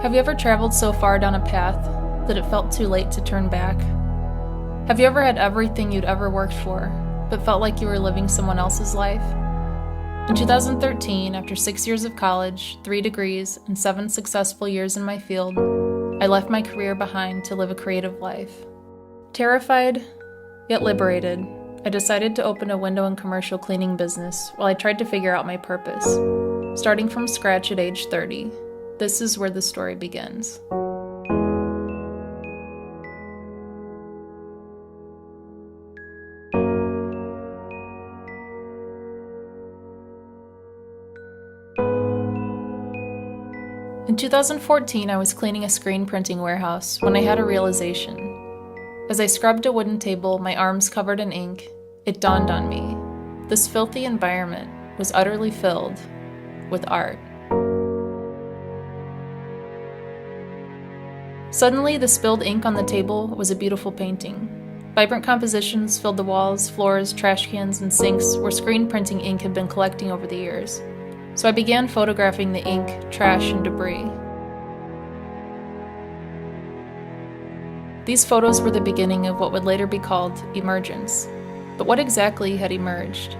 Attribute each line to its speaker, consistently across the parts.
Speaker 1: Have you ever traveled so far down a path that it felt too late to turn back? Have you ever had everything you'd ever worked for, but felt like you were living someone else's life? In 2013, after 6 years of college, 3 degrees, and 7 successful years in my field, I left my career behind to live a creative life. Terrified, yet liberated, I decided to open a window and commercial cleaning business while I tried to figure out my purpose. Starting from scratch at age 30, this is where the story begins. In 2014, I was cleaning a screen printing warehouse when I had a realization. As I scrubbed a wooden table, my arms covered in ink, it dawned on me. This filthy environment was utterly filled with art. Suddenly, the spilled ink on the table was a beautiful painting. Vibrant compositions filled the walls, floors, trash cans, and sinks where screen printing ink had been collecting over the years. So I began photographing the ink, trash, and debris. These photos were the beginning of what would later be called Emergence. But what exactly had emerged?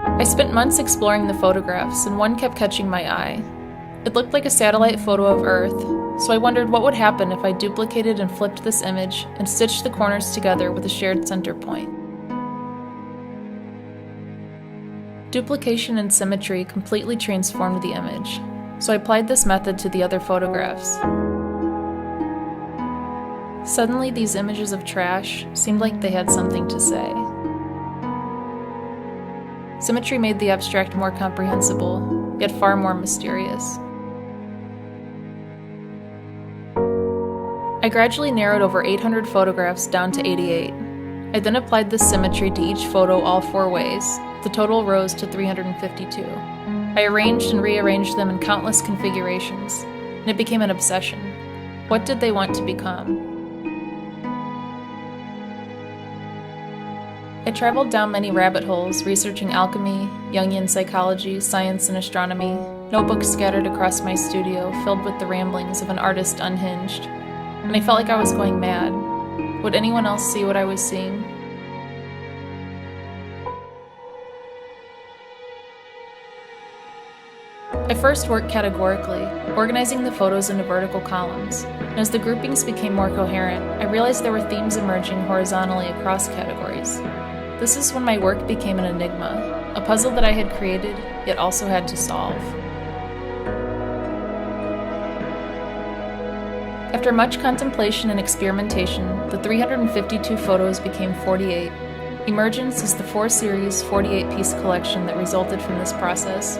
Speaker 1: I spent months exploring the photographs, and one kept catching my eye. It looked like a satellite photo of Earth, so I wondered what would happen if I duplicated and flipped this image and stitched the corners together with a shared center point. Duplication and symmetry completely transformed the image, so I applied this method to the other photographs. Suddenly, these images of trash seemed like they had something to say. Symmetry made the abstract more comprehensible, yet far more mysterious. I gradually narrowed over 800 photographs down to 88. I then applied this symmetry to each photo all 4 ways. The total rose to 352. I arranged and rearranged them in countless configurations, and it became an obsession. What did they want to become? I traveled down many rabbit holes, researching alchemy, Jungian psychology, science, and astronomy, notebooks scattered across my studio filled with the ramblings of an artist unhinged. And I felt like I was going mad. Would anyone else see what I was seeing? I first worked categorically, organizing the photos into vertical columns, and as the groupings became more coherent, I realized there were themes emerging horizontally across categories. This is when my work became an enigma, a puzzle that I had created, yet also had to solve. After much contemplation and experimentation, the 352 photos became 48. Emergence is the 4-series, 48-piece collection that resulted from this process.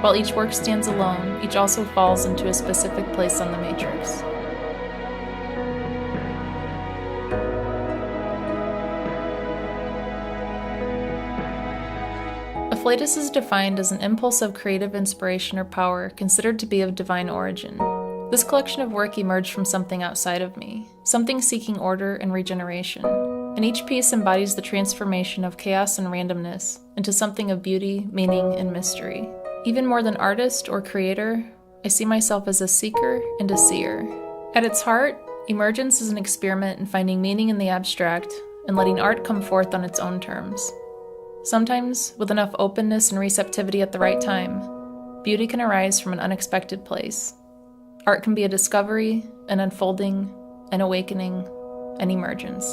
Speaker 1: While each work stands alone, each also falls into a specific place on the matrix. Afflatus is defined as an impulse of creative inspiration or power considered to be of divine origin. This collection of work emerged from something outside of me, something seeking order and regeneration, and each piece embodies the transformation of chaos and randomness into something of beauty, meaning, and mystery. Even more than artist or creator, I see myself as a seeker and a seer. At its heart, Emergence is an experiment in finding meaning in the abstract and letting art come forth on its own terms. Sometimes, with enough openness and receptivity at the right time, beauty can arise from an unexpected place. Art can be a discovery, an unfolding, an awakening, an emergence.